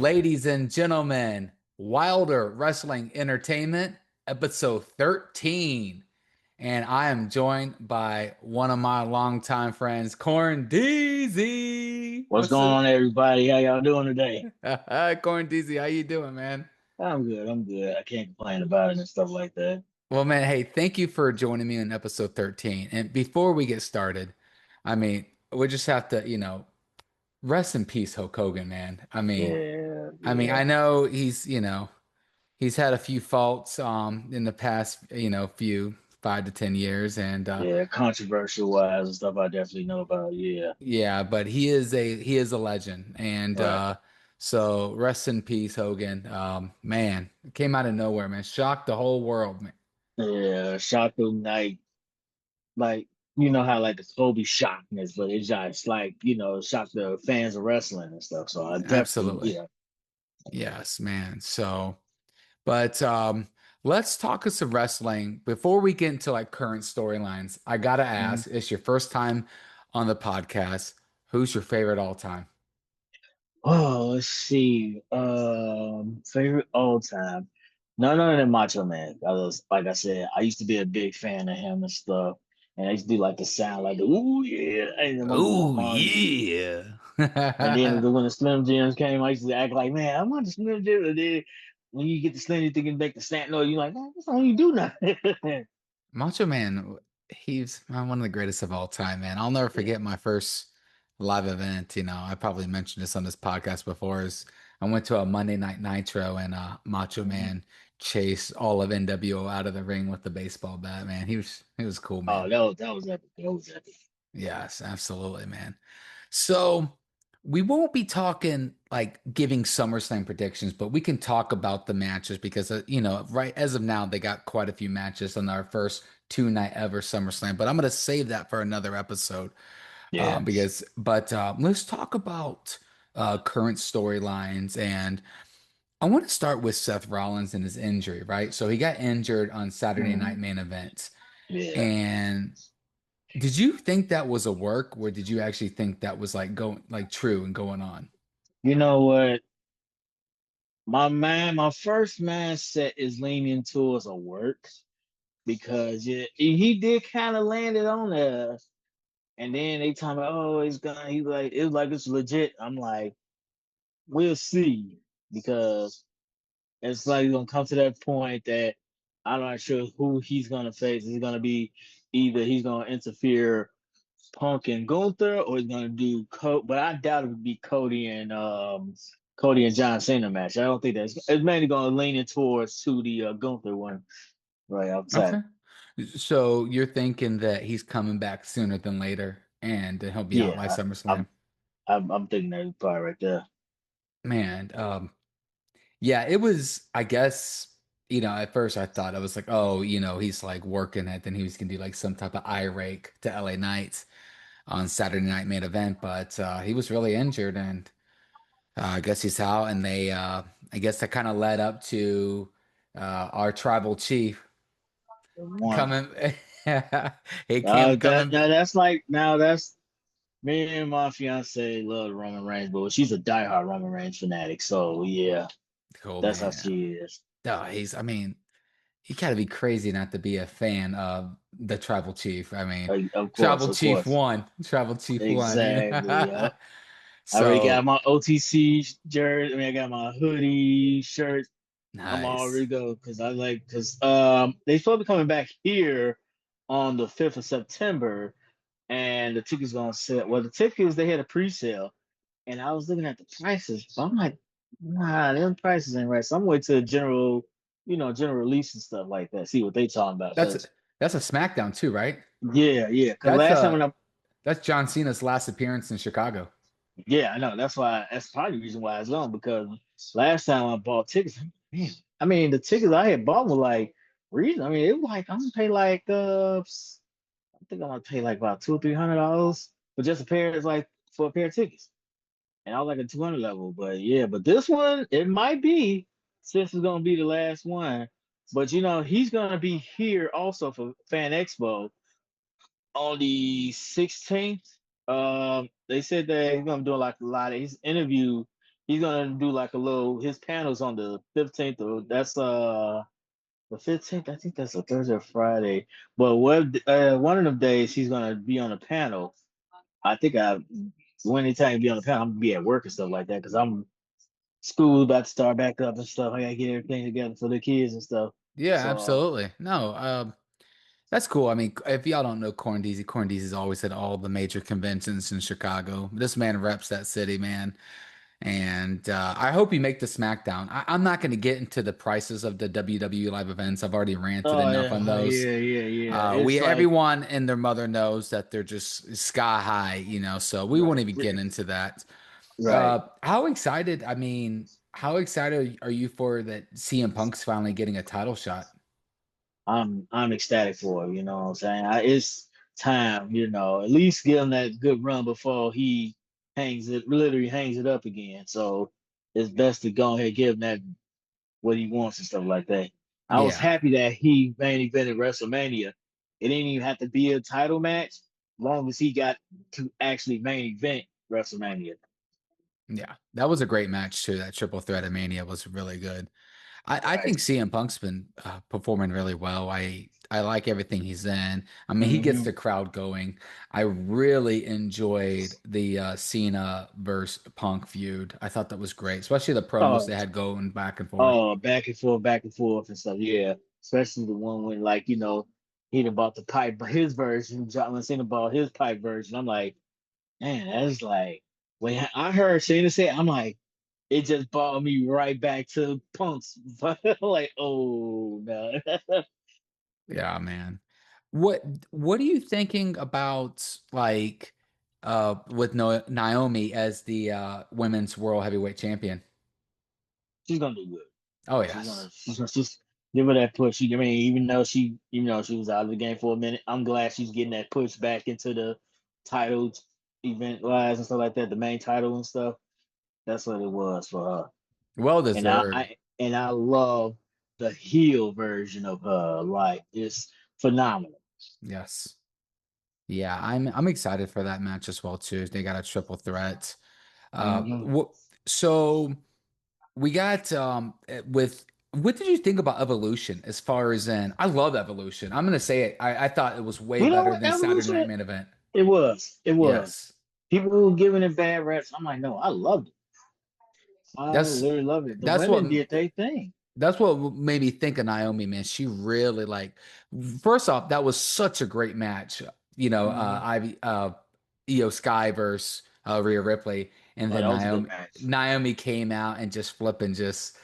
Ladies and gentlemen, Wilder Wrestling Entertainment, episode 13. And I am joined by one of my longtime friends, Corn Deezy. What's What's going up? on, everybody? How y'all doing today? Corn Deezy, how you doing, man? I'm good. I'm good. I can't complain about it and stuff like that. Well, man, hey, thank you for joining me in episode 13. And before we get started, we just have to, rest in peace, Hulk Hogan, man. Yeah, I yeah, know he's had a few faults in the past, few 5 to 10 years, and yeah. Controversial wise and stuff, I definitely know about. Yeah, yeah, but he is a legend, and right. so rest in peace, Hogan. Man, it came out of nowhere, man, shocked the whole world, man. Yeah, shocked them like you know how like the Kobe shockness, but it's just like shocked the fans of wrestling and stuff. So I definitely, Absolutely, yeah, yes, man. So, but let's talk some wrestling before we get into like current storylines. I gotta Mhm. ask, it's your first time on the podcast. Who's your favorite all time? Oh, let's see. Favorite all time. None other than Macho Man. I was like I said, I used to be a big fan of him and stuff. And I used to do like the sound like the ooh yeah, and then one going Oh hard. yeah. And then when the Slim Jims came, I used to act like, man, I want the Slim Jims. And then when you get the Slim, you thinking back the snap noise, you're like, man, that's how you do nothing. Macho Man, he's one of the greatest of all time, man. I'll never Yeah. forget my first live event. I probably mentioned this on this podcast before. Is I went to a Monday Night Nitro and Macho Mhm. Man chased all of NWO out of the ring with the baseball bat, man. He was cool, Oh, man. that was epic. That was epic. Yes, absolutely, man. So we won't be talking like giving SummerSlam predictions, but we can talk about the matches because right as of now they got quite a few matches on our first two-night ever SummerSlam. But I'm gonna save that for another episode Yeah. but let's talk about current storylines and. I want to start with Seth Rollins and his injury, right? So he got injured on Saturday Night Mhm. Main Event. Yeah. And did you think that was a work, or did you actually think that was like going like true and going on? You know what? My first mindset is leaning towards a work because he did kind of land it on us. And then they talking about, oh, it's gonna, he like, it was like it's legit. I'm like, we'll see because it's like gonna come to that point that I'm not sure who he's gonna face. Is gonna be either he's gonna interfere Punk and Gunther, or he's gonna do but I doubt it would be Cody and John Cena match. I don't think that's it's mainly gonna lean it towards to the Gunther one right outside. Okay. So you're thinking that he's coming back sooner than later and he'll be out by Yeah, SummerSlam. I'm I'm thinking that part right there. Man, yeah, it was, I guess, at first I thought I was like, oh, he's like working it, then he was gonna do like some type of eye rake to LA Knights on Saturday Night Main Event, but he was really injured and I guess he's out, and I guess that kind of led up to our tribal chief One. coming. He came coming. Now that's me and my fiance love Roman Reigns, but she's a diehard Roman Reigns fanatic. So yeah, Cool, that's how man. she is. No, you gotta be crazy not to be a fan of the tribal chief. Of course, Tribal of chief course. won. Tribal chief won. Exactly. Yep. I already got So my OTC jersey. I mean, I got my hoodie, shirt. I'm nice. already go because because they supposed to be coming back here on the 5th of September, and the tickets gonna sell. Well, the tickets they had a pre-sale, and I was looking at the prices, but I'm like, nah, them prices ain't right. So I'm waiting to general, general release and stuff like that. See what they talking about. That's Cause that's a SmackDown too, right? yeah, yeah. Cause That's last time when uh I that's John Cena's last appearance in Chicago. yeah, I know. That's probably the reason why it's on because last time I bought tickets, man, I mean the tickets I had bought were like reason. I mean it was like I'm gonna pay like I think I'm gonna pay like about $200 or $300 for just a pair of like for a pair of tickets. And I was like a 200 level, but yeah, but this one it might be since it's gonna be the last one. But he's gonna be here also for Fan Expo on the 16th. They said that he's gonna do like a lot of his interview. he's gonna do like a little his panels on the 15th of that's the 15th. I think that's a Thursday or Friday. But what one of them days he's gonna be on a panel. I think I when anytime he be on the panel, I'm gonna be at work and stuff like that because I'm school about to start back up and stuff. I gotta get everything together for the kids and stuff. Yeah, So absolutely. No, that's cool. I mean, if y'all don't know Corn Deezy's always at all the major conventions in Chicago. This man reps that city, man. And I hope you make the SmackDown. I'm not going to get into the prices of the WWE live events. I've already ranted oh enough on yeah, those. yeah. It's We like everyone and their mother knows that they're just sky high, so we won't right, even get into that. right. How excited? I mean, how excited are you for that CM Punk's finally getting a title shot? I'm ecstatic for it, you know what I'm saying? It's time, at least give him that good run before he literally hangs it up again. So it's best to go ahead and give him that what he wants and stuff like that. I was Yeah, happy that he main evented WrestleMania. It didn't even have to be a title match, as long as he got to actually main event WrestleMania. yeah, that was a great match too. That triple threat of Mania was really good. I Right. think CM Punk's been performing really well. I like everything he's in. I mean, he gets Mm-hmm. the crowd going. I really enjoyed the Cena versus Punk feud. I thought that was great, especially the promos Oh, they had going back and forth. oh, back and forth and stuff. Yeah, especially the one when like he done bought the pipe, but his version, John Cena bought his pipe version. I'm like, man, that's like when I heard Cena say, it, I'm like, it just brought me right back to Punk's. Like, oh no. Yeah, man. What what are you thinking about like with Naomi as the women's world heavyweight champion? She's gonna do good. Oh She's gonna yes. she's gonna just give her that push. I mean, even though she was out of the game for a minute, I'm glad she's getting that push back into the title event wise and stuff like that, the main title and stuff. That's what it was for her. Well And I, deserved. I love the heel version of her. Like it's phenomenal. Yes. Yeah, I'm excited for that match as well too. They got a triple threat. Hmm. So we got with what did you think about Evolution as far as in I love Evolution. I'm gonna say it. I thought it was way You know better what? than Saturday Night Evolution. Main Event. It was. It was. Yes. People were giving it bad reps. I'm like, no, I loved it. I That's literally loved it. The that's what women did their thing. That's what made me think of Naomi, man. She really like, first off, that was such a great match. Hmm. Ivy, Io Sky versus Rhea Ripley, and Oh, then that was a good match. Naomi came out and just flipping, just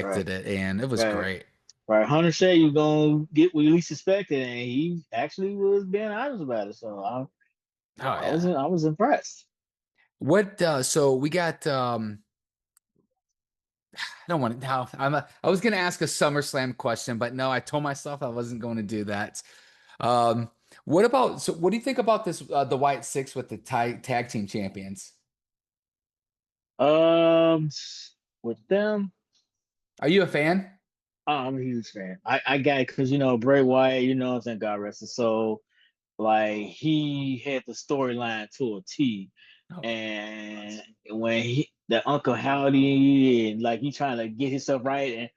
Right. dissected it, and it was Right. great. Right. Hunter said you gonna get what you least expected, and he actually was being honest about it. So Oh I was yeah. I was impressed. What? So we got. I don't want to. Now I was going to ask a SummerSlam question, but no, I told myself I wasn't going to do that. Um, what about, so what do you think about this, the White Six with the tag team champions? Um, with them, Are you a fan? I'm a huge fan. I got it because Bray Wyatt, thank God rest his soul. Like he had the storyline to a T, Oh, and when the Uncle Howdy and like he trying to get himself right, and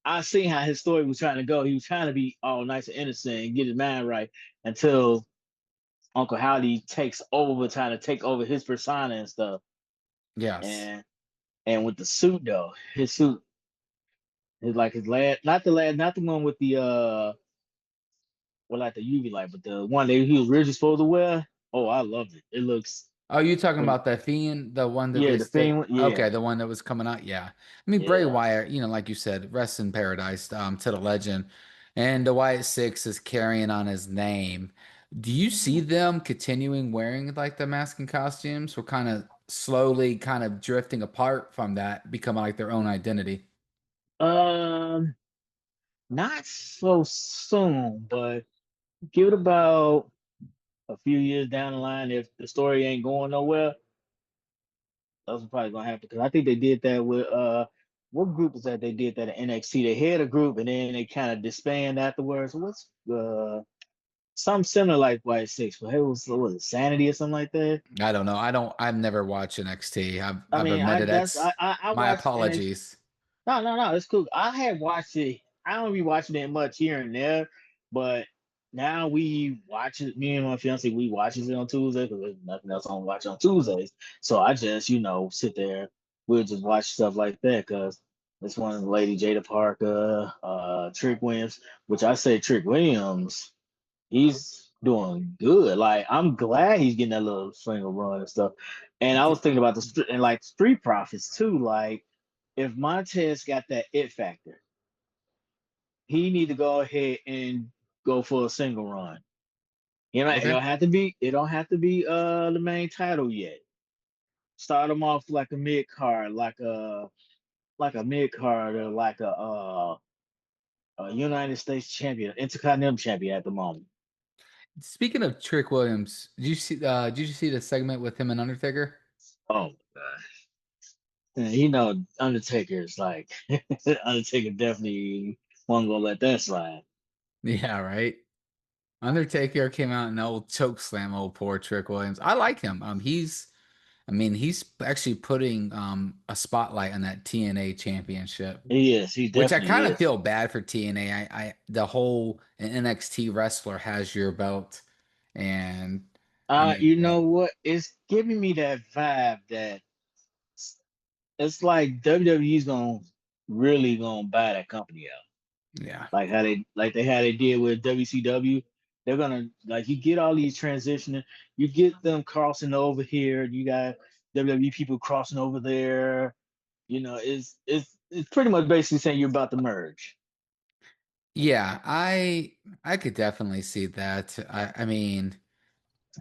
I seen how his story was trying to go. He was trying to be all nice and innocent and get his mind right until Uncle Howdy takes over, trying to take over his persona and stuff. yes. And with the suit though, his suit is like his lad, not the one with the like the UV light, but the one that he was originally supposed to wear. Oh, I loved it. It looks, Oh, you talking but about the Fiend, the one that yeah, they the stick? thing, yeah, Okay, the one that was coming out. Yeah, I mean Bray yeah. Wyatt, like you said, rest in paradise, to the legend, and the Wyatt Six is carrying on his name. Do you see them continuing wearing like the mask and costumes, or kind of slowly, kind of drifting apart from that, becoming like their own identity? Um, Not so soon, but give it about a few years down the line. If the story ain't going nowhere, that's probably gonna happen. Because I think they did that with what group is that? They did that at NXT. They had a group and then they kind of disband afterwards. What's something similar like White Six, but it was it Sanity or something like that. I don't know. I've never watched NXT. I I've mean, I admitted that's it's I my watched NXT. apologies. No, no, no, it's cool. I had watched it. I don't be watching it much here and there, but now we watch it. Me and my fiance we watches it on Tuesday because there's nothing else on watch on Tuesdays. So I just sit there. We'll just watch stuff like that because this one lady Jada Parker, Trick Williams, which I say Trick Williams. He's doing good. Like I'm glad he's getting that little single run and stuff. And I was thinking about and like Street Profits too. Like if Montez got that it factor, he need to go ahead and go for a single run. You know, it Okay. don't have to be. It don't have to be the main title yet. Start him off like a mid card, like a mid card or like a United States champion, Intercontinental champion at the moment. Speaking of Trick Williams, did you see the segment with him and Undertaker? Oh my god. Undertaker is like Undertaker definitely wasn't gonna let that slide. Yeah, right. Undertaker came out and old choke slam old poor Trick Williams. I like him. I mean, he's actually putting a spotlight on that TNA championship, He is. He which I definitely kind of is. feel bad for TNA. The whole an NXT wrestler has your belt, and I mean, You know what? It's giving me that vibe that it's like WWE's gonna really gonna buy that company out. yeah. Like they had they did with WCW. They're gonna like you get all these transitioning, you get them crossing over here, you got WWE people crossing over there. It's pretty much basically saying you're about to merge. Yeah, I could definitely see that. I mean,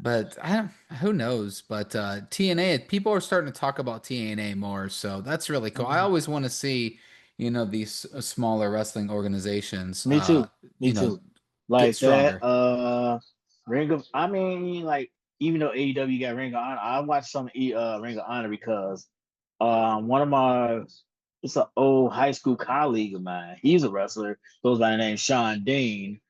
but I don't, who knows? But TNA, people are starting to talk about TNA more, so that's really cool. I Mhm. always want to see, these smaller wrestling organizations, Me too. Me too. get Like that. stronger. Ring of. I mean, like even though AEW got Ring of Honor, I watched some Ring of Honor because one of my it's an old high school colleague of mine. He's a wrestler. Goes by the name Sean Dean.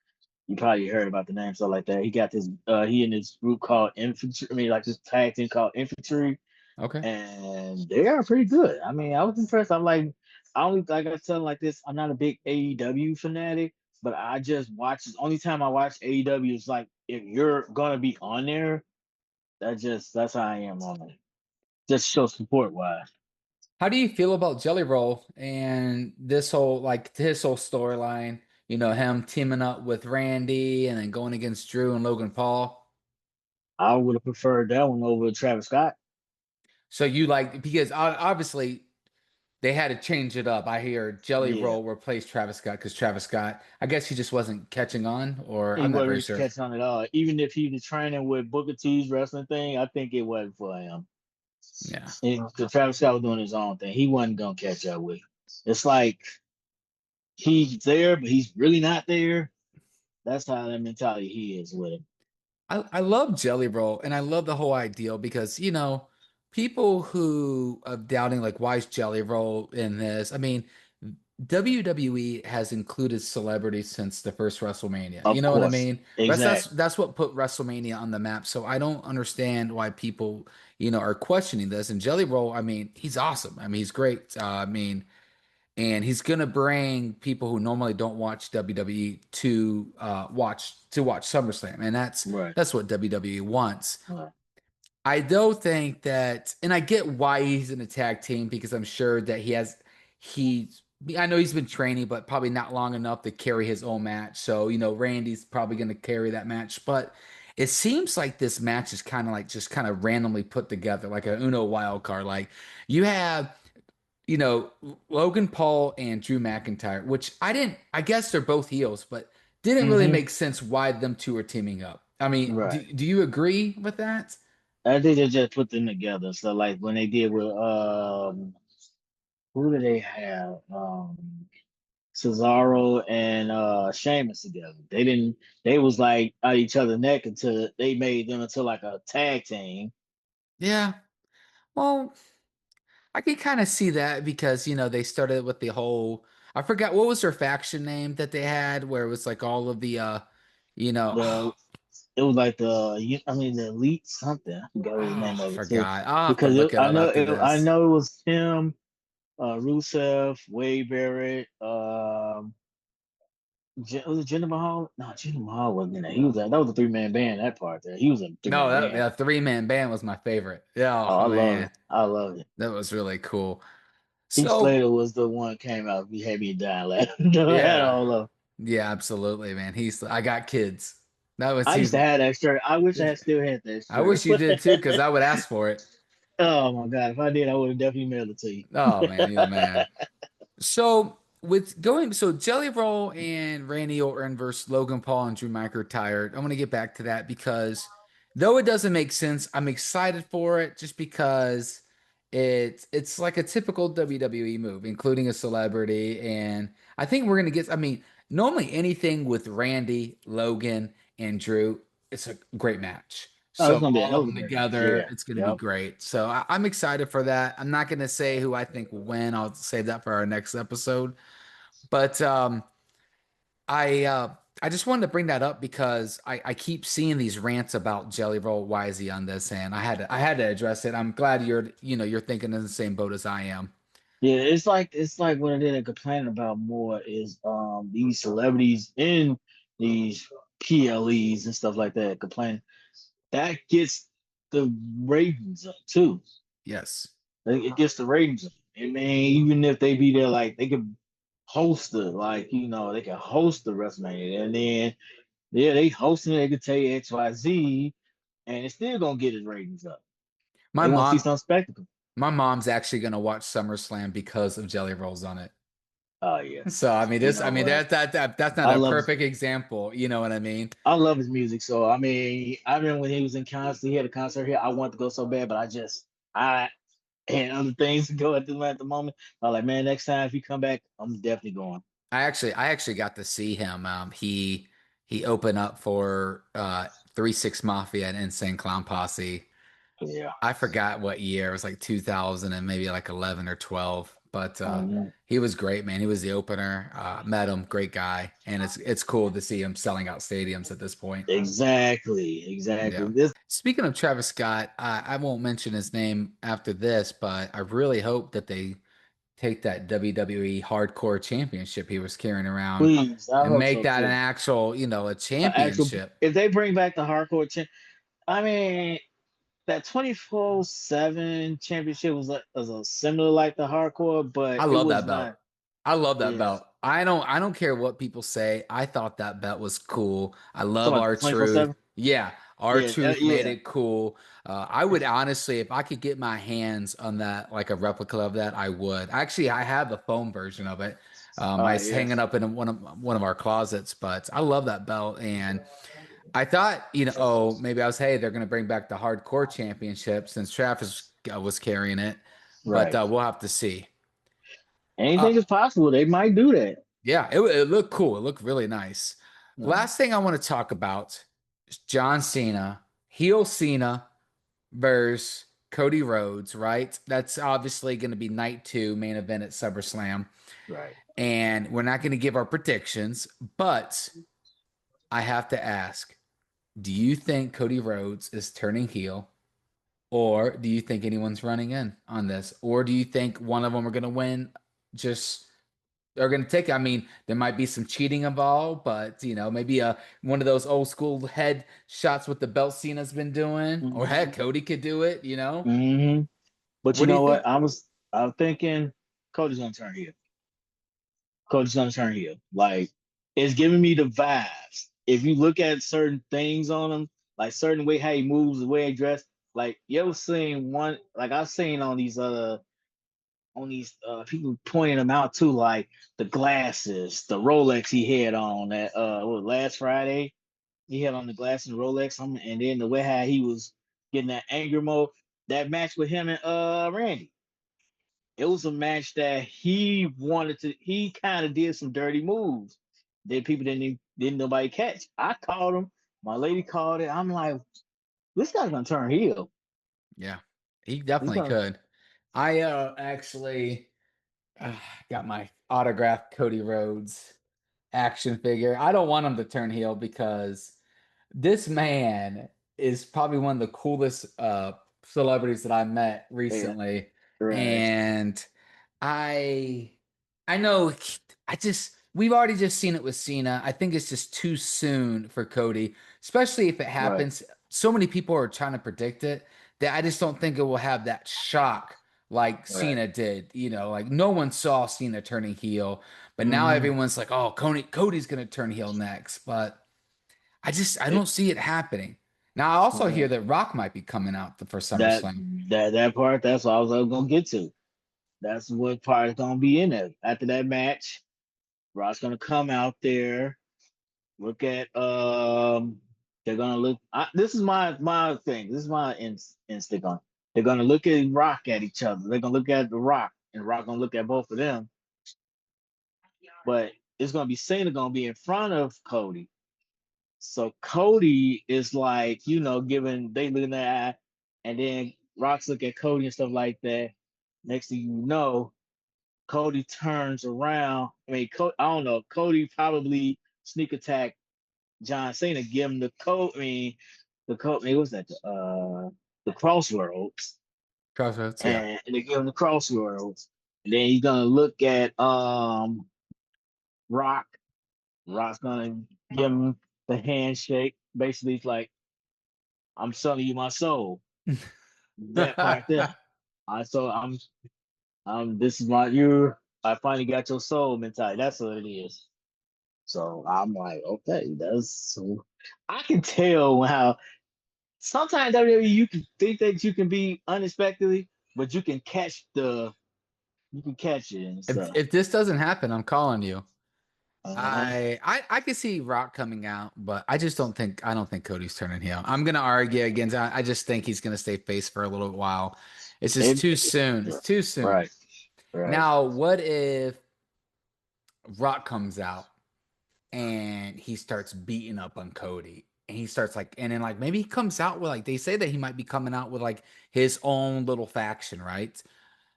You probably heard about the name stuff like that. He got this. He in this group called Infantry. I mean, like this tag team called Infantry, Okay. and they are pretty good. I mean, I was impressed. I'm like, I only like I tell like this. I'm not a big AEW fanatic, but I just watch. The only time I watch AEW is like if you're gonna be on there. That's how I am on it. Just show support wise. How do you feel about Jelly Roll and this whole like his whole storyline? Him teaming up with Randy and then going against Drew and Logan Paul. I would have preferred that one over Travis Scott. So you like because obviously they had to change it up. I hear Jelly Yeah, Roll replaced Travis Scott because Travis Scott, I guess he just wasn't catching on, or he I'm not wasn't very really sure. catching on at all. Even if he was training with Booker T's wrestling thing, I think it wasn't for him. Yeah. The Travis Scott was doing his own thing. He wasn't gonna catch up with. It's like he's there, but he's really not there. That's how that mentality he is with him. I love Jelly Roll and I love the whole ideal because, people who are doubting like why is Jelly Roll in this? I mean, WWE has included celebrities since the first WrestleMania. You Of know what I course, mean? exactly. That's what put WrestleMania on the map. So I don't understand why people, are questioning this. And Jelly Roll, I mean, he's awesome. I mean, he's great. I mean, and he's gonna bring people who normally don't watch WWE to watch SummerSlam, and that's Right. that's what WWE wants. Right. I don't think that, and I get why he's in a tag team because I'm sure that he's. I know he's been training, but probably not long enough to carry his own match. So Randy's probably going to carry that match, but it seems like this match is kind of like just kind of randomly put together, like a Uno wild card. Like you have Logan Paul and Drew McIntyre, which I guess they're both heels, but didn't really Mm-hmm. make sense why them two are teaming up. I mean, do, Right. do you agree with that? I think they just put them together. So like when they did with who do they have? Cesaro and Sheamus together. They was like at each other's neck until they made them into like a tag team. Yeah. Well, I can kind of see that because, they started with the whole, I forgot what was their faction name that they had where it was like all of the, you know, The it was like the elite something. I forgot what the Oh, name I of it too. forgot. I'll have to Because look it up after I this. know it was him, Rusev, Wade Barrett, was it Jinder Mahal? No, Jinder Mahal wasn't in there. That was a three-man band. That part there, he was in a No, three-man that band. yeah, three-man band was my favorite. Yeah, Oh, oh I love man, it. I love it. that was really cool. Heath So Slater was the one that came out. He had me dying laughing. Had yeah, all of. yeah, absolutely, man. I got kids. That was I used he's. to have that shirt. I wish I had still had that I shirt. wish you did too, because I would ask for it. Oh my god, if I did, I would have definitely mailed it to you. Oh man, you the man. So so Jelly Roll and Randy Orton versus Logan Paul and Drew McIntyre. I'm gonna get back to that because though it doesn't make sense, I'm excited for it just because it's like a typical WWE move, including a celebrity, and I think we're gonna get. I mean, normally anything with Randy, Logan, and Drew, it's a great match. Oh, it's So gonna be a all hell of of a them great match. together, Yeah. it's going to be Yep. great. So I'm excited for that. I'm not going to say who I think will win. I'll save that for our next episode. But I uh, I just wanted to bring that up because I keep seeing these rants about Jelly Roll. Why is he on this? And I had to address it. I'm glad you're thinking in the same boat as I am. Yeah, it's like what they're complaining about more is these celebrities in these PLEs and stuff like that complaining. That gets the ratings up too. Yes. It gets the ratings up. And man, even if they be there, like they could host they can host the WrestleMania, and then yeah, they hosting it. They could tell you XYZ, and it's still gonna get his ratings up. My They want to see mom some spectacle. my mom's actually going to watch SummerSlam because of Jelly Rolls on it. Oh yeah, So I mean you this I know mean what? that's not I a love perfect example, you know what I mean? I love his music. So I mean, I remember when he was in concert, he had a concert here. I wanted to go so bad, but I had other things to go at the moment. I was like, man, next time if he come back, I'm definitely going. I actually got to see him. He opened up for 3 6 Mafia and Insane Clown Posse. Yeah. I forgot what year. It was like 2000 and maybe like 11 or 12. But Mhm. he was great, man. He was the opener. Met him, great guy, and it's cool to see him selling out stadiums at this point. Exactly. Exactly. Yeah. This Speaking of Travis Scott, I won't mention his name after this, but I really hope that they take that WWE Hardcore Championship he was carrying around please, I and hope make so that an too. actual, a Actual championship. if they bring back the hardcore I mean that 24/7 championship was a similar like the hardcore, I but it love was that belt. not. I love that Yes. belt. I don't care what people say. I thought that belt was cool. I love Talking about the our truth. 24/7. Yeah, our Yeah, truth made yeah. it cool. I would honestly, if I could get my hands on that, like a replica of that, I would. Actually, I have the foam version of it. It's hanging Yes. up in one of our closets. But I love that belt, and I thought, oh, maybe I was, hey, they're going to bring back the hardcore championship since Travis was carrying it, but Right. we'll have to see. Uh, Anything is possible. They might do that. yeah, it looked cool. It looked really nice. No. Last thing I want to talk about is John Cena, heel Cena versus Cody Rhodes, right? That's obviously going to be night two, main event at SummerSlam. Right. And we're not going to give our predictions, but I have to ask, do you think Cody Rhodes is turning heel? Or do you think anyone's running in on this? Or do you think one of them are going to win? Just they're going to take. I mean, there might be some cheating involved, but maybe one of those old school head shots with the belt Cena's been doing, or heck, Hmm. Cody could do it. Hmm. But you What do you know think? what? I was thinking Cody's gonna turn heel. Cody's gonna turn heel. Like it's giving me the vibes. If you look at certain things on him, like certain way how he moves, the way he dressed, like you ever seen one like I've seen on these people pointing them out too, like the glasses, the Rolex he had on that last Friday. He had on the glasses and Rolex, and then the way how he was getting that anger mode, that match with him and Randy. It was a match that he wanted to. He kind of did some dirty moves that people didn't nobody catch. I called him. My lady called it. I'm like, this guy's gonna turn heel. Yeah, he He's definitely gonna. could. I actually got my autographed Cody Rhodes action figure. I don't want him to turn heel because this man is probably one of the coolest celebrities that I met Yeah, recently. right, And I I know I just we've already just seen it with Cena. I think it's just too soon for Cody, especially if it right, happens. So many people are trying to predict it that I just don't think it will have that shock like right. Cena did. Like no one saw Cena turning heel, but now Mm-hmm. everyone's like, "Oh, Cody's gonna turn heel next." But I It, don't see it happening. Now I also uh, hear that Rock might be coming out for that SummerSlam. that part, that's what I was gonna get to. That's what part is gonna be in there. After that match, Rock's gonna come out there. Look at they're gonna look. This is my thing. This is my instinct on. They're gonna look at Rock at each other. They're gonna look at the Rock, and Rock gonna look at both of them. But it's gonna be Cena gonna be in front of Cody. So Cody is like, giving they look in the eye, and then Rock's look at Cody and stuff like that. Next thing you know, Cody turns around. I mean, I don't know. Cody probably sneak attack John Cena, give him the code. I mean, the code. I mean, what's that? The crossroads, Crossroads, yeah. and they give him the crossroads. And then he's gonna look at Rock. Rock's gonna give him the handshake. Basically, it's like I'm selling you my soul. That part there. I'm this is my you. I finally got your soul mentality. That's what it is. So I'm like, okay, that's so. I can tell how sometimes WWE you can think that you can be unexpectedly, but you can catch it and If stuff. if this doesn't happen, I'm calling you. Uh-huh. I could see Rock coming out, but I don't think Cody's turning heel. I'm gonna argue against. I just think he's gonna stay face for a little while. It's just too soon. It's too soon. Right, right. Now, what if Rock comes out and he starts beating up on Cody? And he starts like, and then like maybe he comes out with like they say that he might be coming out with like his own little faction, right?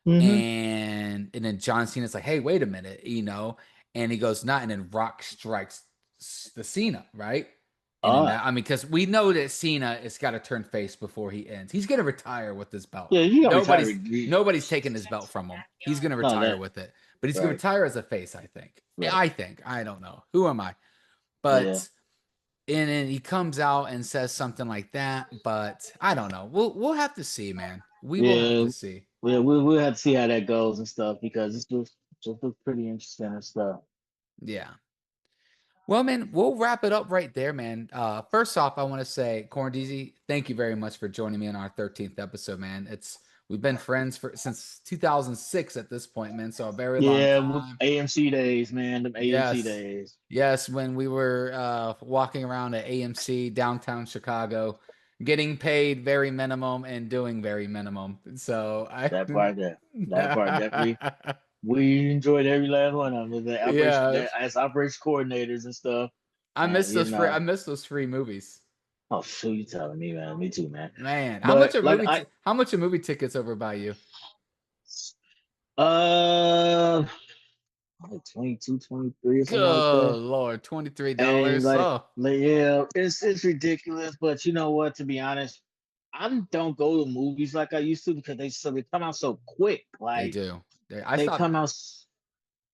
Mm-hmm. And then John Cena's like, hey, wait a minute, and he goes, not, and then Rock strikes the Cena, right? And then Uh, that, I mean, because we know that Cena has got to turn face before he ends. He's gonna retire with this belt. yeah, you gotta retire. Nobody's taking his belt from him. He's gonna No, retire that with it, but he's gonna right, retire as a face, I think. right. I think. I don't know. Who am I? Yeah, But and then he comes out and says something like that, but I don't know. We'll have to see, man. We will have yeah. to see. We'll have to see how that goes and stuff because just looks pretty interesting and stuff. Yeah. Well, man, we'll wrap it up right there, man. First off, I want to say, Corn Deezy, thank you very much for joining me on our 13th episode, man. We've been friends for since 2006 at this point, man. So a very long Yeah, time. AMC days, man. Them AMC Yes, days. yes. When we were walking around at AMC downtown Chicago, getting paid very minimum and doing very minimum. So I, That part there. That part definitely. We enjoyed every last one of them. The operation yeah, as operation coordinators and stuff. I And miss those free. I miss those free movies. oh shoot, you telling me, man. Me too, man. Man, But like I how much are movie tickets over by you? uh like 22, 23 or something like Good that. Lord, And $23. like, Oh, yeah, it's ridiculous. But you know what? To be honest, I don't go to movies like I used to because they come out so quick. they Like do. they come out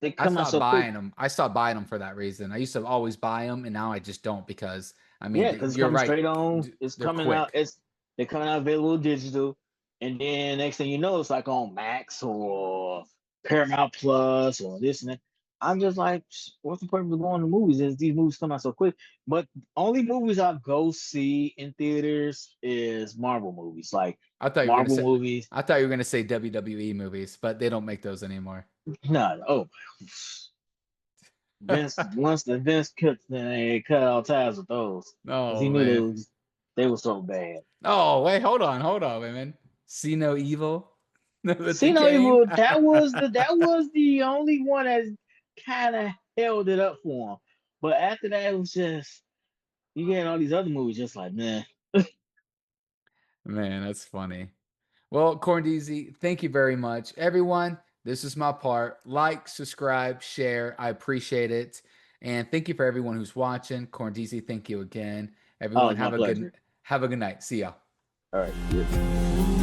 they I come out stopped so quick. buying them. I stopped buying them for that reason. I used to always buy them, and now I just don't because I mean, Yeah, because it's you're coming right. straight on. It's They're coming out. quick. They're coming out available digital, and then next thing you know, it's like on Max or Paramount Plus or this and that. I'm just like, what's the purpose of going to movies? Is these movies come out so quick? But only movies I go see in theaters is Marvel movies, like I thought you were gonna Marvel say movies. I thought you were gonna say WWE movies, but they don't make those anymore. No, oh, Vince cut all ties with those because he Oh knew man. they were so bad. Oh wait, hold on, man. See no evil with the See no cane. evil. That was the only one that kind of held it up for him. But after that, it was just you get all these other movies, just like man. Man, that's funny. Well, Corndeezy, thank you very much. Everyone, this is my part. Like, subscribe, share. I appreciate it. And thank you for everyone who's watching. Corndeezy, thank you again. Oh, Everyone it's my pleasure. have a good night. See ya. All right. Yeah.